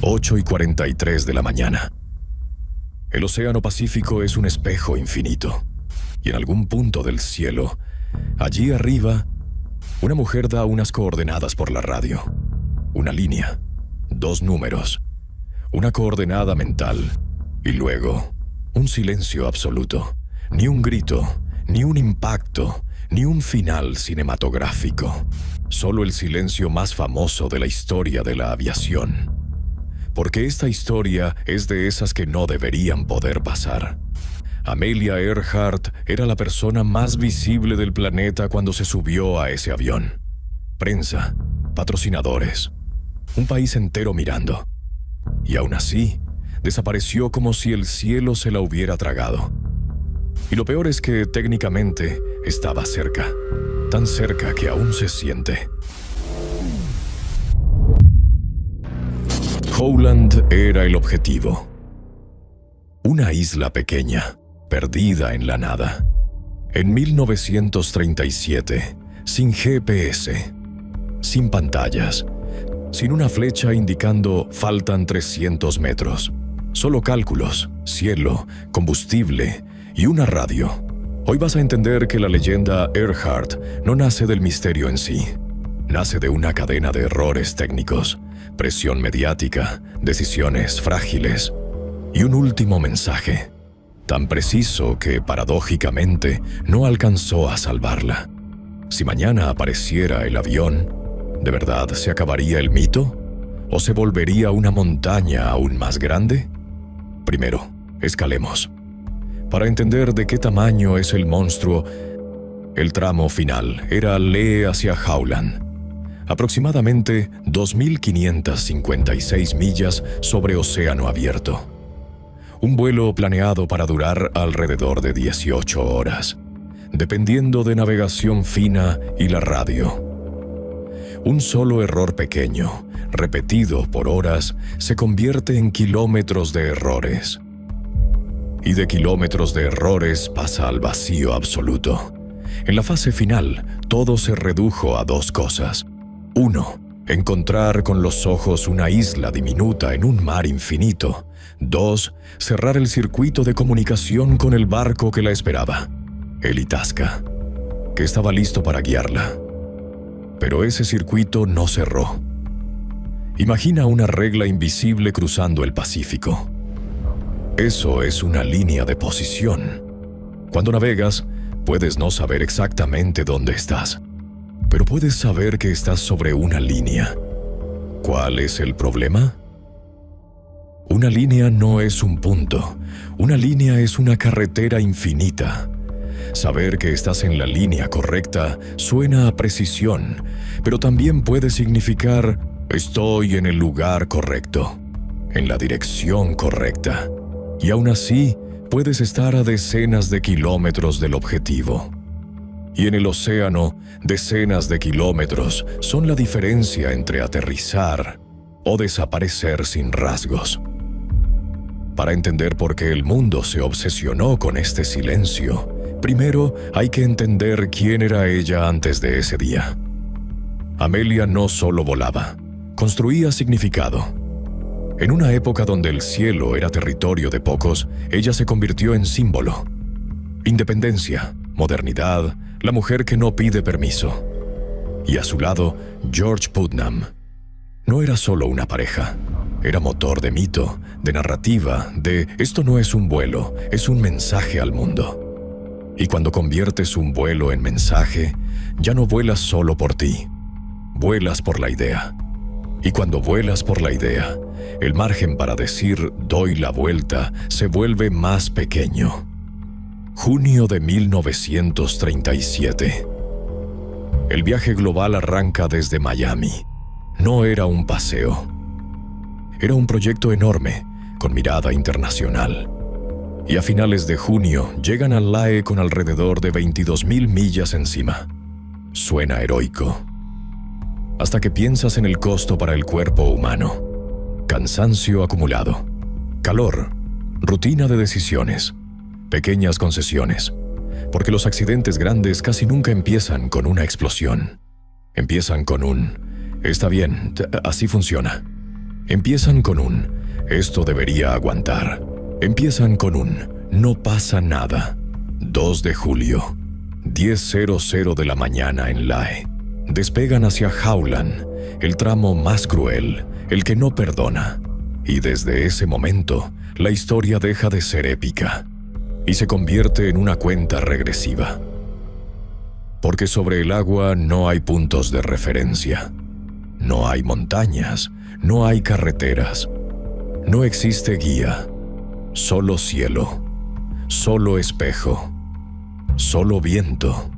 8:43 de la mañana. El océano Pacífico es un espejo infinito, y en algún punto del cielo, allí arriba, una mujer da unas coordenadas por la radio. Una línea, 2 números, una coordenada mental, y luego un silencio absoluto. Ni un grito, ni un impacto, ni un final cinematográfico. Solo el silencio más famoso de la historia de la aviación. Porque esta historia es de esas que no deberían poder pasar. Amelia Earhart era la persona más visible del planeta cuando se subió a ese avión. Prensa, patrocinadores, un país entero mirando. Y aún así, desapareció como si el cielo se la hubiera tragado. Y lo peor es que técnicamente estaba cerca, tan cerca que aún se siente. Howland era el objetivo. Una isla pequeña, perdida en la nada. En 1937, sin GPS, sin pantallas, sin una flecha indicando faltan 300 metros. Solo cálculos, cielo, combustible y una radio. Hoy vas a entender que la leyenda Earhart no nace del misterio en sí. Nace de una cadena de errores técnicos, presión mediática, decisiones frágiles y un último mensaje, tan preciso que paradójicamente no alcanzó a salvarla. Si mañana apareciera el avión, ¿de verdad se acabaría el mito? ¿O se volvería una montaña aún más grande? Primero, escalemos. Para entender de qué tamaño es el monstruo, el tramo final era Lee hacia Howland. Aproximadamente 2.556 millas sobre océano abierto. Un vuelo planeado para durar alrededor de 18 horas, dependiendo de navegación fina y la radio. Un solo error pequeño, repetido por horas, se convierte en kilómetros de errores. Y de kilómetros de errores pasa al vacío absoluto. En la fase final, todo se redujo a 2 cosas. 1. Encontrar con los ojos una isla diminuta en un mar infinito. 2. Cerrar el circuito de comunicación con el barco que la esperaba, el Itasca, que estaba listo para guiarla. Pero ese circuito no cerró. Imagina una regla invisible cruzando el Pacífico. Eso es una línea de posición. Cuando navegas, puedes no saber exactamente dónde estás, pero puedes saber que estás sobre una línea. ¿Cuál es el problema? Una línea no es un punto. Una línea es una carretera infinita. Saber que estás en la línea correcta suena a precisión, pero también puede significar estoy en el lugar correcto, en la dirección correcta. Y aún así, puedes estar a decenas de kilómetros del objetivo. Y en el océano, decenas de kilómetros son la diferencia entre aterrizar o desaparecer sin rasgos. Para entender por qué el mundo se obsesionó con este silencio, primero hay que entender quién era ella antes de ese día. Amelia no solo volaba, construía significado. En una época donde el cielo era territorio de pocos, ella se convirtió en símbolo. Independencia, modernidad, la mujer que no pide permiso. Y a su lado, George Putnam. No era solo una pareja, era motor de mito, de narrativa, de esto no es un vuelo, es un mensaje al mundo. Y cuando conviertes un vuelo en mensaje, ya no vuelas solo por ti, vuelas por la idea. Y cuando vuelas por la idea, el margen para decir doy la vuelta se vuelve más pequeño. Junio de 1937. El viaje global arranca desde Miami. No era un paseo. Era un proyecto enorme, con mirada internacional. Y a finales de junio llegan a Lae con alrededor de 22.000 millas encima. Suena heroico. Hasta que piensas en el costo para el cuerpo humano. Cansancio acumulado, calor, rutina de decisiones, pequeñas concesiones, porque los accidentes grandes casi nunca empiezan con una explosión. Empiezan con un, está bien, así funciona. Empiezan con un «esto debería aguantar». Empiezan con un «no pasa nada». 2 de julio, 10:00 de la mañana en Lae. Despegan hacia Howland, el tramo más cruel, el que no perdona. Y desde ese momento, la historia deja de ser épica y se convierte en una cuenta regresiva. Porque sobre el agua no hay puntos de referencia. No hay montañas, no hay carreteras. No existe guía, solo cielo, solo espejo, solo viento.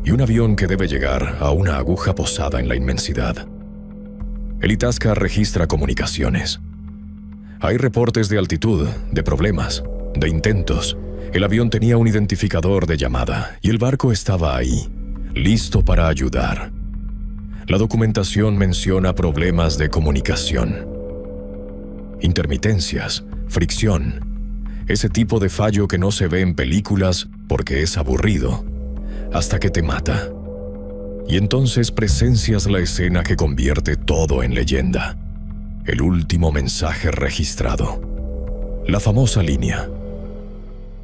Y un avión que debe llegar a una aguja posada en la inmensidad. El Itasca registra comunicaciones. Hay reportes de altitud, de problemas, de intentos. El avión tenía un identificador de llamada y el barco estaba ahí, listo para ayudar. La documentación menciona problemas de comunicación. Intermitencias, fricción, ese tipo de fallo que no se ve en películas porque es aburrido, hasta que te mata. Y entonces presencias la escena que convierte todo en leyenda. El último mensaje registrado. La famosa línea.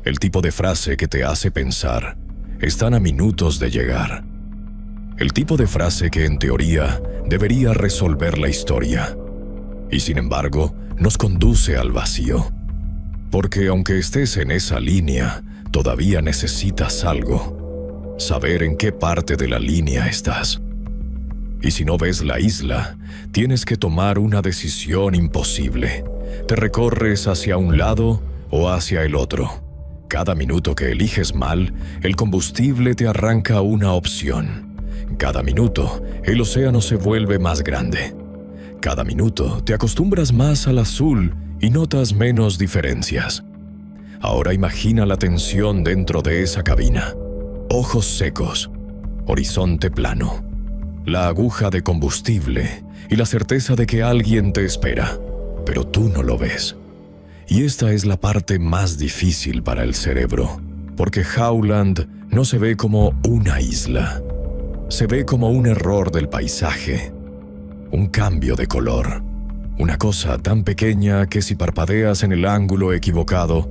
El tipo de frase que te hace pensar, están a minutos de llegar. El tipo de frase que en teoría debería resolver la historia. Y sin embargo, nos conduce al vacío. Porque aunque estés en esa línea, todavía necesitas algo. Saber en qué parte de la línea estás. Y si no ves la isla, tienes que tomar una decisión imposible. Te recorres hacia un lado o hacia el otro. Cada minuto que eliges mal, el combustible te arranca una opción. Cada minuto, el océano se vuelve más grande. Cada minuto, te acostumbras más al azul y notas menos diferencias. Ahora imagina la tensión dentro de esa cabina. Ojos secos, horizonte plano, la aguja de combustible y la certeza de que alguien te espera, pero tú no lo ves. Y esta es la parte más difícil para el cerebro, porque Howland no se ve como una isla. Se ve como un error del paisaje, un cambio de color, una cosa tan pequeña que si parpadeas en el ángulo equivocado,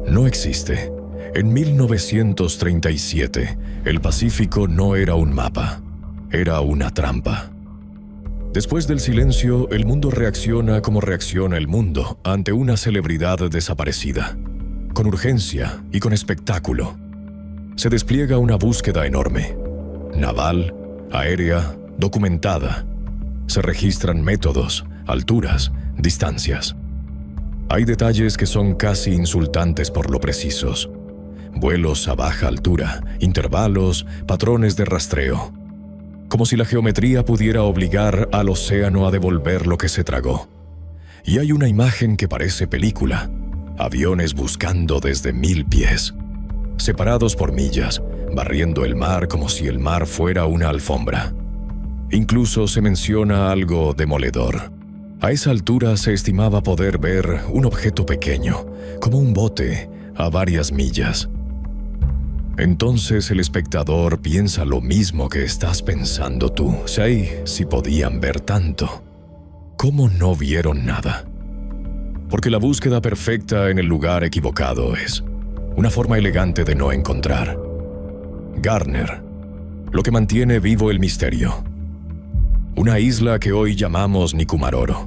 no existe. En 1937, el Pacífico no era un mapa, era una trampa. Después del silencio, el mundo reacciona como reacciona el mundo ante una celebridad desaparecida. Con urgencia y con espectáculo. Se despliega una búsqueda enorme. Naval, aérea, documentada. Se registran métodos, alturas, distancias. Hay detalles que son casi insultantes por lo precisos. Vuelos a baja altura, intervalos, patrones de rastreo. Como si la geometría pudiera obligar al océano a devolver lo que se tragó. Y hay una imagen que parece película. Aviones buscando desde 1000 pies. Separados por millas, barriendo el mar como si el mar fuera una alfombra. Incluso se menciona algo demoledor. A esa altura se estimaba poder ver un objeto pequeño, como un bote, a varias millas. Entonces el espectador piensa lo mismo que estás pensando tú. Si podían ver tanto, ¿cómo no vieron nada? Porque la búsqueda perfecta en el lugar equivocado es una forma elegante de no encontrar. Garner, lo que mantiene vivo el misterio. Una isla que hoy llamamos Nikumaroro.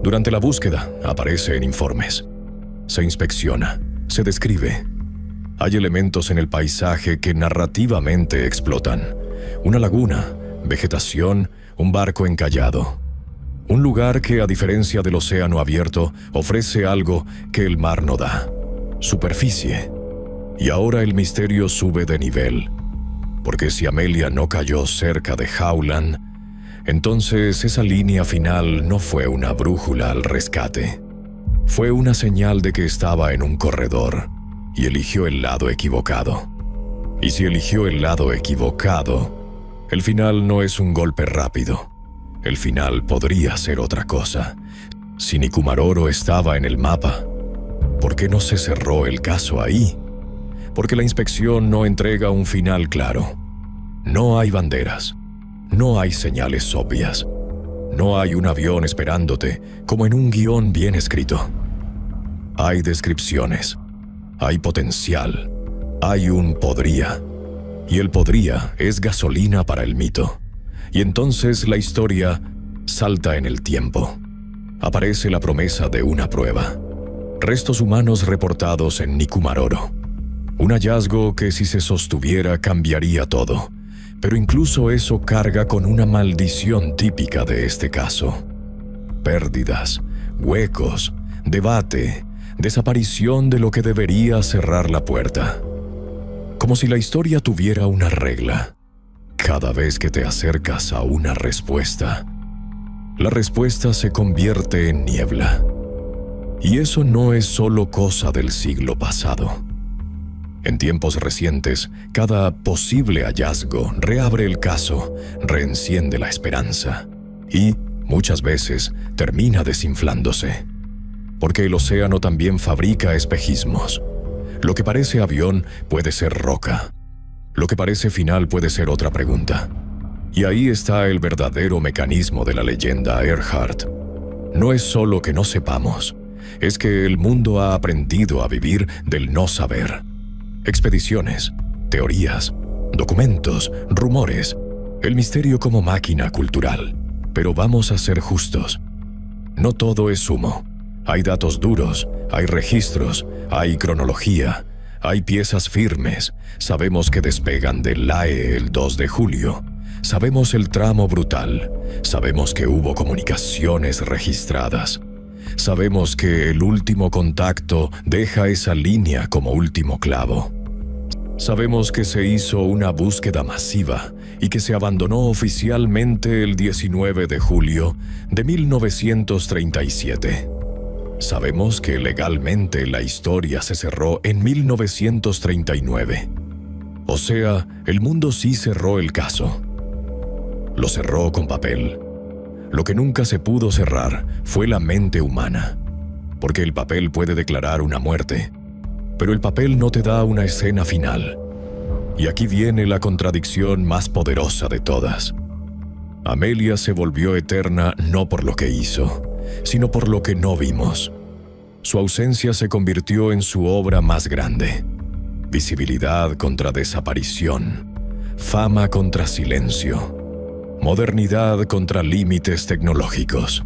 Durante la búsqueda aparece en informes. Se inspecciona, se describe. Hay elementos en el paisaje que narrativamente explotan. Una laguna, vegetación, un barco encallado. Un lugar que, a diferencia del océano abierto, ofrece algo que el mar no da. Superficie. Y ahora el misterio sube de nivel. Porque si Amelia no cayó cerca de Howland, entonces esa línea final no fue una brújula al rescate. Fue una señal de que estaba en un corredor. Y eligió el lado equivocado. Y si eligió el lado equivocado, el final no es un golpe rápido. El final podría ser otra cosa. Si Nikumaroro estaba en el mapa, ¿por qué no se cerró el caso ahí? Porque la inspección no entrega un final claro. No hay banderas. No hay señales obvias. No hay un avión esperándote, como en un guión bien escrito. Hay descripciones, hay potencial, hay un podría. Y el podría es gasolina para el mito. Y entonces la historia salta en el tiempo. Aparece la promesa de una prueba. Restos humanos reportados en Nikumaroro. Un hallazgo que si se sostuviera cambiaría todo. Pero incluso eso carga con una maldición típica de este caso. Pérdidas, huecos, debate, desaparición de lo que debería cerrar la puerta. Como si la historia tuviera una regla. Cada vez que te acercas a una respuesta, la respuesta se convierte en niebla. Y eso no es solo cosa del siglo pasado. En tiempos recientes, cada posible hallazgo reabre el caso, reenciende la esperanza y, muchas veces, termina desinflándose. Porque el océano también fabrica espejismos. Lo que parece avión puede ser roca. Lo que parece final puede ser otra pregunta. Y ahí está el verdadero mecanismo de la leyenda Earhart. No es solo que no sepamos, es que el mundo ha aprendido a vivir del no saber. Expediciones, teorías, documentos, rumores, el misterio como máquina cultural. Pero vamos a ser justos. No todo es humo. Hay datos duros, hay registros, hay cronología, hay piezas firmes. Sabemos que despegan del Lae el 2 de julio. Sabemos el tramo brutal. Sabemos que hubo comunicaciones registradas. Sabemos que el último contacto deja esa línea como último clavo. Sabemos que se hizo una búsqueda masiva y que se abandonó oficialmente el 19 de julio de 1937. Sabemos que legalmente la historia se cerró en 1939. O sea, el mundo sí cerró el caso. Lo cerró con papel. Lo que nunca se pudo cerrar fue la mente humana, porque el papel puede declarar una muerte, pero el papel no te da una escena final. Y aquí viene la contradicción más poderosa de todas. Amelia se volvió eterna no por lo que hizo, sino por lo que no vimos. Su ausencia se convirtió en su obra más grande. Visibilidad contra desaparición, fama contra silencio. Modernidad contra límites tecnológicos.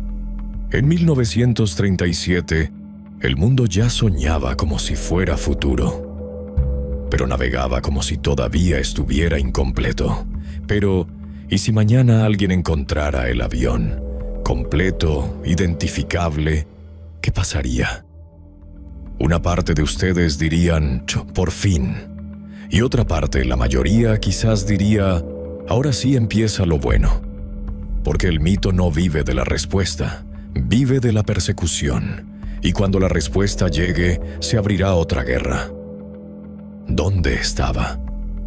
En 1937, el mundo ya soñaba como si fuera futuro, pero navegaba como si todavía estuviera incompleto. Pero, ¿y si mañana alguien encontrara el avión, completo, identificable? ¿Qué pasaría? Una parte de ustedes dirían, por fin. Y otra parte, la mayoría, quizás diría, ahora sí empieza lo bueno. Porque el mito no vive de la respuesta, vive de la persecución. Y cuando la respuesta llegue, se abrirá otra guerra. ¿Dónde estaba?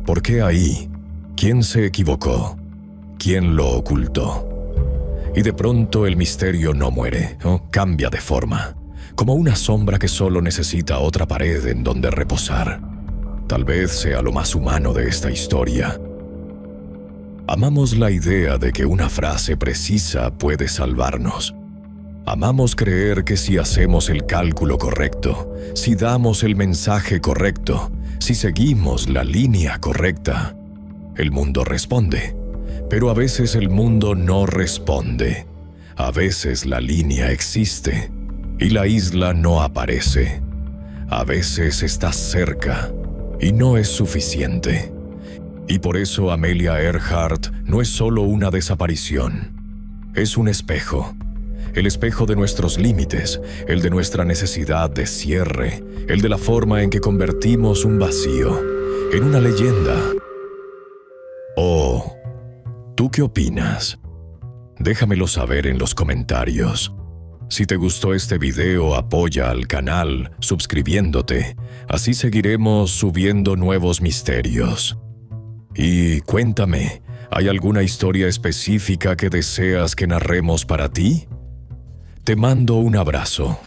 ¿Por qué ahí? ¿Quién se equivocó? ¿Quién lo ocultó? Y de pronto el misterio no muere, cambia de forma, como una sombra que solo necesita otra pared en donde reposar. Tal vez sea lo más humano de esta historia. Amamos la idea de que una frase precisa puede salvarnos. Amamos creer que si hacemos el cálculo correcto, si damos el mensaje correcto, si seguimos la línea correcta, el mundo responde. Pero a veces el mundo no responde. A veces la línea existe y la isla no aparece. A veces está cerca y no es suficiente. Y por eso Amelia Earhart no es solo una desaparición. Es un espejo. El espejo de nuestros límites, el de nuestra necesidad de cierre, el de la forma en que convertimos un vacío en una leyenda. Oh, ¿tú qué opinas? Déjamelo saber en los comentarios. Si te gustó este video, apoya al canal suscribiéndote. Así seguiremos subiendo nuevos misterios. Y cuéntame, ¿hay alguna historia específica que deseas que narremos para ti? Te mando un abrazo.